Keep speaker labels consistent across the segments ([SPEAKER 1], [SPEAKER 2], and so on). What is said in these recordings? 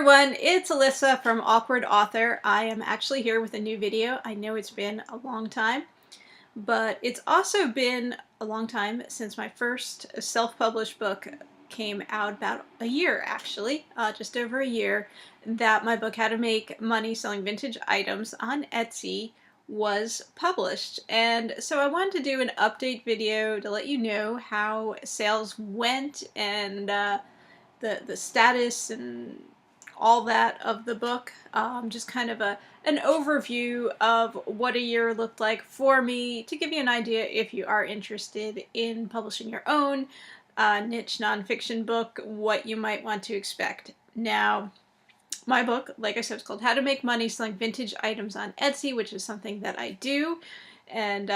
[SPEAKER 1] everyone, it's Alyssa from Awkward Author. I am actually here with a new video. I know it's been a long time, but it's also been a long time since my first self-published book came out, about a year actually, just over a year, that my book How to Make Money Selling Vintage Items on Etsy was published. And so I wanted to do an update video to let you know how sales went and the status and all that of the book. Just kind of an overview of what a year looked like for me, to give you an idea if you are interested in publishing your own niche nonfiction book, what you might want to expect. Now, my book, like I said, is called How to Make Money Selling Vintage Items on Etsy, which is something that I do, and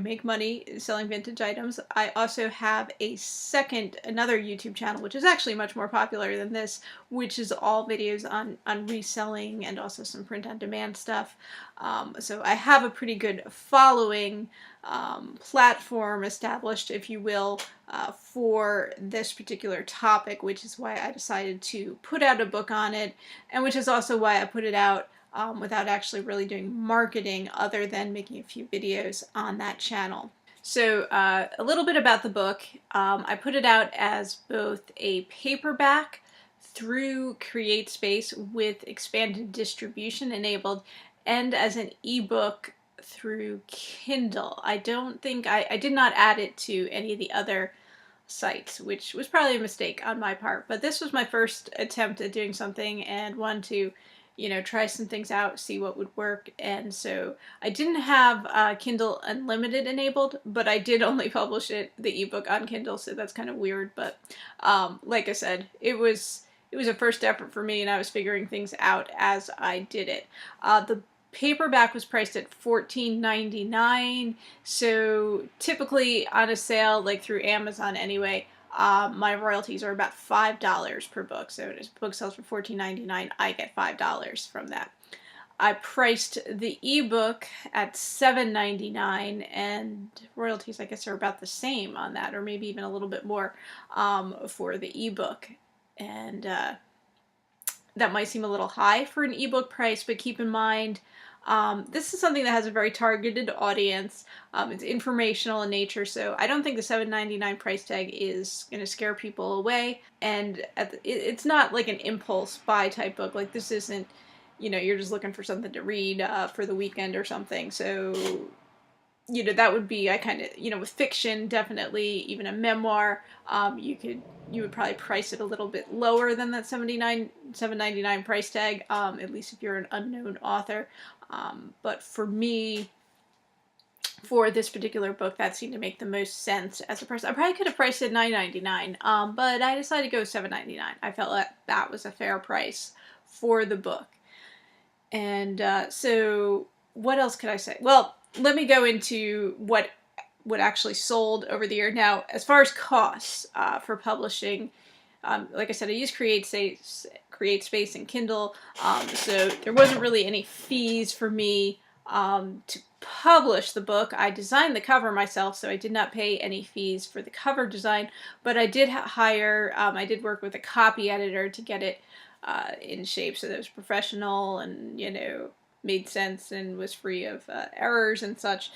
[SPEAKER 1] make money selling vintage items. I also have another YouTube channel, which is actually much more popular than this, which is all videos on reselling and also some print-on-demand stuff. So I have a pretty good following, platform established, if you will, for this particular topic, which is why I decided to put out a book on it, and which is also why I put it out without actually really doing marketing other than making a few videos on that channel. So a little bit about the book. I put it out as both a paperback through CreateSpace with expanded distribution enabled, and as an ebook through Kindle. I did not add it to any of the other sites, which was probably a mistake on my part, but this was my first attempt at doing something and wanted to try some things out, see what would work. And so I didn't have Kindle Unlimited enabled, but I did only publish the ebook on Kindle, so that's kind of weird. But like I said, it was a first effort for me, and I was figuring things out as I did it. The paperback was priced at $14.99, so typically on a sale, like through Amazon anyway, my royalties are about $5 per book. So if a book sells for $14.99, I get $5 from that. I priced the ebook at $7.99, and royalties, I guess, are about the same on that, or maybe even a little bit more for the ebook. And that might seem a little high for an ebook price, but keep in mind, this is something that has a very targeted audience. It's informational in nature, so I don't think the $7.99 price tag is going to scare people away. And it's not like an impulse buy type book. Like, this isn't, you're just looking for something to read for the weekend or something. So, that would be, I kind of, with fiction, definitely, even a memoir, you would probably price it a little bit lower than that $7.99 price tag, at least if you're an unknown author. But for me, for this particular book, that seemed to make the most sense as a price. I probably could have priced it $9.99, but I decided to go $7.99. I felt like that was a fair price for the book. And so what else could I say? Well, let me go into what actually sold over the year. Now, as far as costs for publishing, like I said, I use CreateSpace and Kindle, so there wasn't really any fees for me to publish the book. I designed the cover myself, so I did not pay any fees for the cover design, but I did I did work with a copy editor to get it in shape so that it was professional and, made sense and was free of errors and such.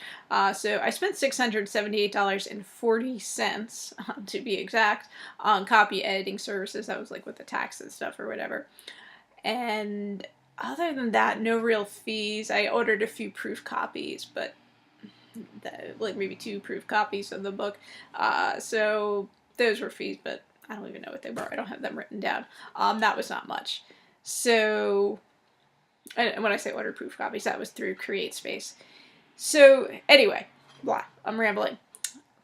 [SPEAKER 1] So I spent $678.40, to be exact, on copy editing services. That was like with the tax and stuff or whatever. And other than that, no real fees. I ordered a few proof copies, but like maybe 2 proof copies of the book. So those were fees, but I don't even know what they were. I don't have them written down. That was not much. So, and when I say order proof copies, that was through CreateSpace. So anyway, I'm rambling.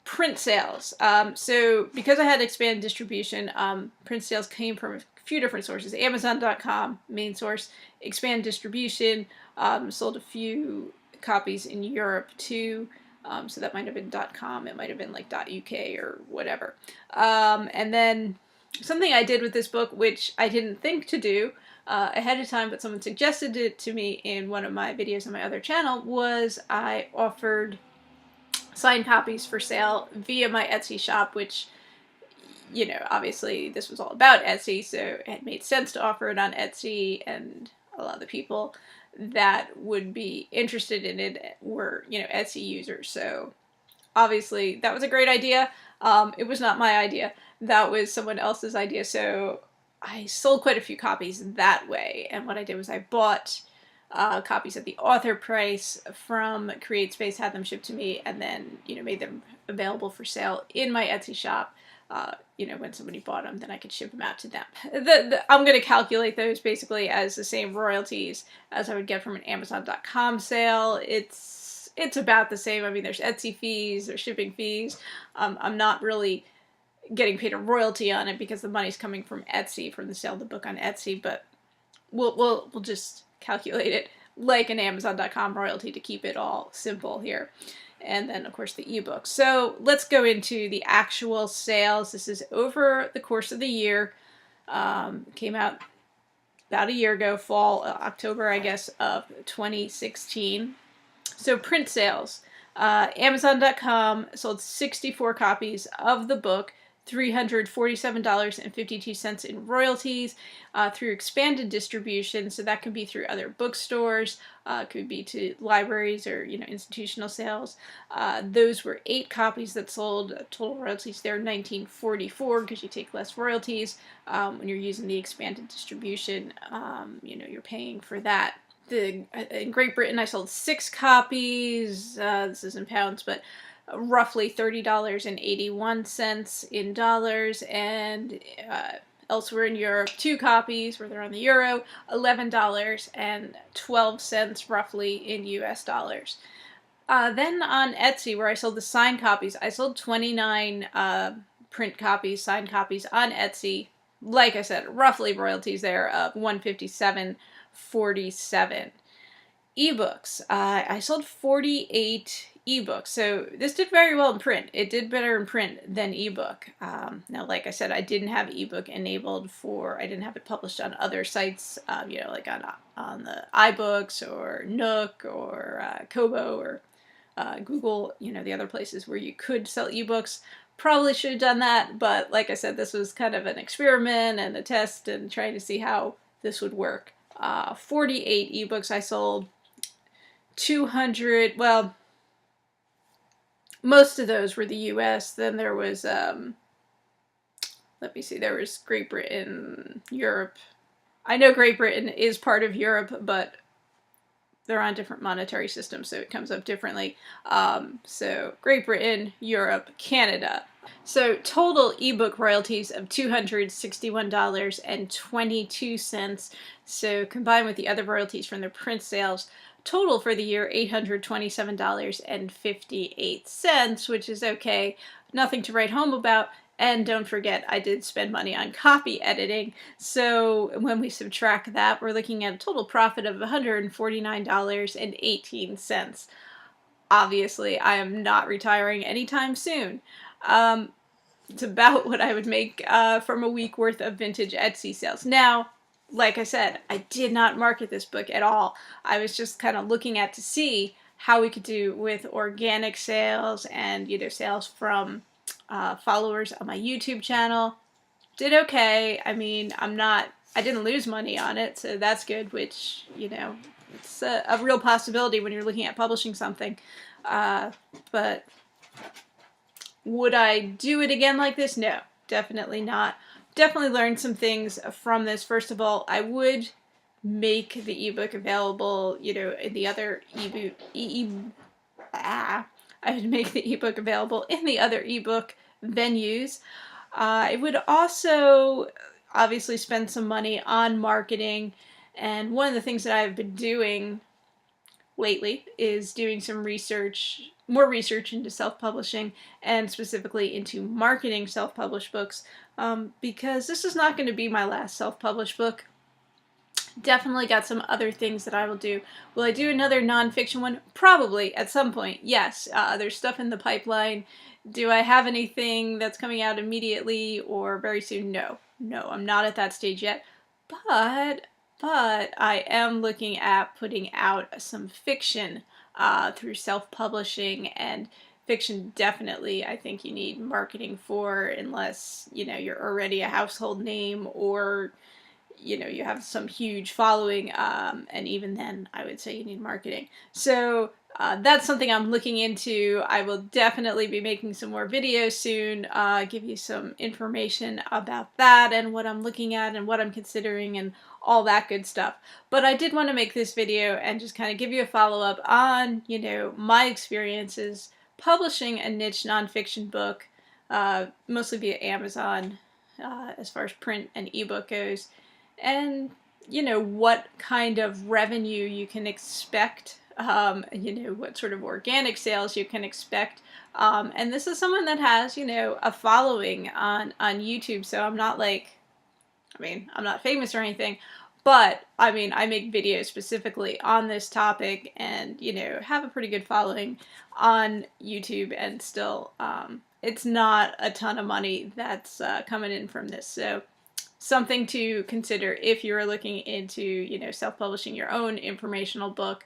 [SPEAKER 1] Print sales. So because I had expanded distribution, print sales came from a few different sources. Amazon.com, main source. Expand distribution, sold a few copies in Europe too. So that might have been .com, it might have been like .uk or whatever. And then something I did with this book, which I didn't think to do ahead of time, but someone suggested it to me in one of my videos on my other channel, was I offered signed copies for sale via my Etsy shop, which you know, obviously this was all about Etsy, so it made sense to offer it on Etsy, and a lot of the people that would be interested in it were, you know, Etsy users. So obviously that was a great idea. It was not my idea. That was someone else's idea. So I sold quite a few copies that way. And what I did was I bought copies at the author price from CreateSpace, had them shipped to me, and then, you know, made them available for sale in my Etsy shop. You know, when somebody bought them, then I could ship them out to them. I'm going to calculate those basically as the same royalties as I would get from an Amazon.com sale. It's about the same. I mean, there's Etsy fees, there's shipping fees. I'm not really getting paid a royalty on it because the money's coming from Etsy, from the sale of the book on Etsy, but we'll just calculate it like an Amazon.com royalty to keep it all simple here. And then, of course, the ebook. So let's go into the actual sales. This is over the course of the year. Came out about a year ago, fall, October, I guess, of 2016. So print sales. Amazon.com sold 64 copies of the book, $347.52 in royalties through expanded distribution. So that could be through other bookstores, could be to libraries or, you know, institutional sales. Those were 8 copies that sold. Total royalties there $19.44 because you take less royalties when you're using the expanded distribution. You know, you're paying for that. In Great Britain, I sold 6 copies. This is in pounds, but roughly $30.81 in dollars, and elsewhere in Europe, 2 copies where they're on the euro, $11.12 roughly in US dollars. Then on Etsy, where I sold the signed copies, I sold 29 print copies, signed copies on Etsy. Like I said, roughly royalties there of $157.47. Ebooks. I sold 48 ebooks, so this did very well in print. It did better in print than ebook. Now, like I said, I didn't have ebook enabled I didn't have it published on other sites, you know, like on the iBooks or Nook or Kobo or Google, you know, the other places where you could sell ebooks. Probably should have done that, but like I said, this was kind of an experiment and a test and trying to see how this would work. 48 ebooks I sold. 200, well, most of those were the US. Then there was, let me see, there was Great Britain, Europe. I know Great Britain is part of Europe, but they're on different monetary systems, so it comes up differently. So Great Britain, Europe, Canada. So total ebook royalties of $261.22. So combined with the other royalties from the print sales, total for the year $827.58, which is okay. Nothing to write home about. And don't forget, I did spend money on copy editing, so when we subtract that, we're looking at a total profit of $149.18. Obviously, I am not retiring anytime soon. It's about what I would make from a week worth of vintage Etsy sales. Now, like I said, I did not market this book at all. I was just kind of looking at to see how we could do with organic sales and, you know, sales from followers on my YouTube channel. Did okay. I mean, I didn't lose money on it, so that's good, which, you know, it's a real possibility when you're looking at publishing something. But would I do it again like this? No, definitely not. Definitely learned some things from this. First of all, I would make the ebook available, you know, in the other I would make the ebook available in the other ebook venues. I would also obviously spend some money on marketing, and one of the things that I've been doing lately is doing some research, more research into self-publishing and specifically into marketing self-published books, because this is not going to be my last self-published book. Definitely got some other things that I will do. Will I do another nonfiction one? Probably at some point, yes. There's stuff in the pipeline. Do I have anything that's coming out immediately or very soon? No. No, I'm not at that stage yet. But I am looking at putting out some fiction through self-publishing and Fiction, definitely, I think you need marketing for, unless, you know, you're already a household name, or, you know, you have some huge following, and even then, I would say you need marketing. So that's something I'm looking into. I will definitely be making some more videos soon, give you some information about that and what I'm looking at and what I'm considering and all that good stuff. But I did want to make this video and just kind of give you a follow-up on, you know, my experiences publishing a niche nonfiction book, mostly via Amazon, as far as print and ebook goes, and, you know, what kind of revenue you can expect, you know, what sort of organic sales you can expect. And this is someone that has, you know, a following on YouTube, so I'm not like, I mean, I'm not famous or anything, but I mean, I make videos specifically on this topic and, you know, have a pretty good following on YouTube, and still, it's not a ton of money that's coming in from this. So something to consider if you're looking into, you know, self-publishing your own informational book.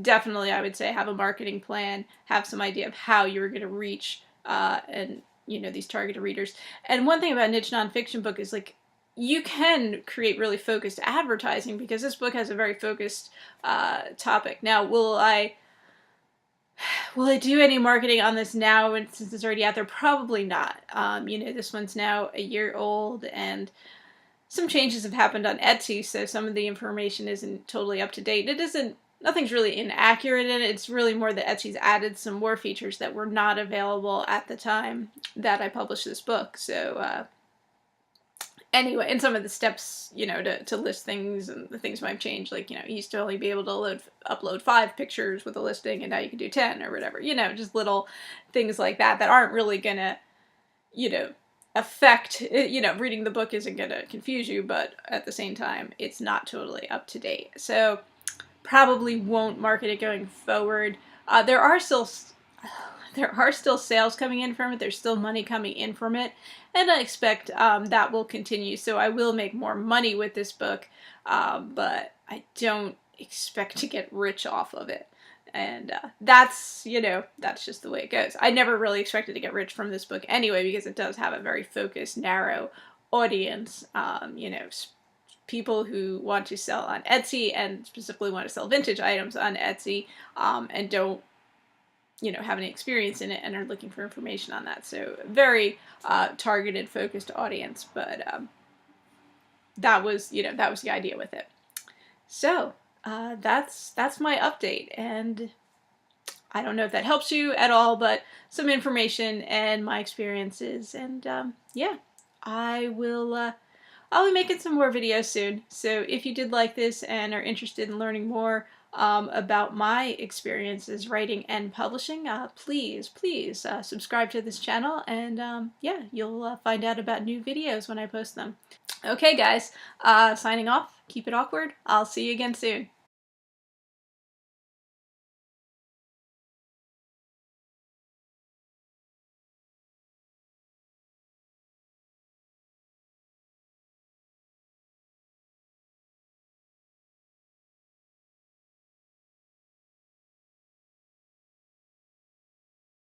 [SPEAKER 1] Definitely, I would say, have a marketing plan, have some idea of how you're going to reach, and, you know, these targeted readers. And one thing about niche nonfiction book is, like, you can create really focused advertising, because this book has a very focused topic. Now, will I do any marketing on this now, and since it's already out there? Probably not. You know, this one's now a year old, and some changes have happened on Etsy, so some of the information isn't totally up to date. Nothing's really inaccurate in it. It's really more that Etsy's added some more features that were not available at the time that I published this book. So anyway, and some of the steps, you know, to list things, and the things might have changed. Like, you know, you used to only be able to upload 5 pictures with a listing, and now you can do 10 or whatever. You know, just little things like that that aren't really gonna, you know, affect, you know, reading the book isn't going to confuse you, but at the same time, it's not totally up to date. So probably won't market it going forward. There are still sales coming in from it. There's still money coming in from it, and I expect that will continue. So I will make more money with this book, but I don't expect to get rich off of it. And that's, you know, that's just the way it goes. I never really expected to get rich from this book anyway, because it does have a very focused, narrow audience. You know, people who want to sell on Etsy, and specifically want to sell vintage items on Etsy, and don't, you know, have any experience in it and are looking for information on that. So very targeted, focused audience. But that was, you know, that was the idea with it. So that's my update, and I don't know if that helps you at all, but some information and my experiences. And yeah, I'll be making some more videos soon. So if you did like this and are interested in learning more about my experiences writing and publishing, please subscribe to this channel, and yeah, you'll find out about new videos when I post them. Okay, guys, signing off. Keep it awkward. I'll see you again soon.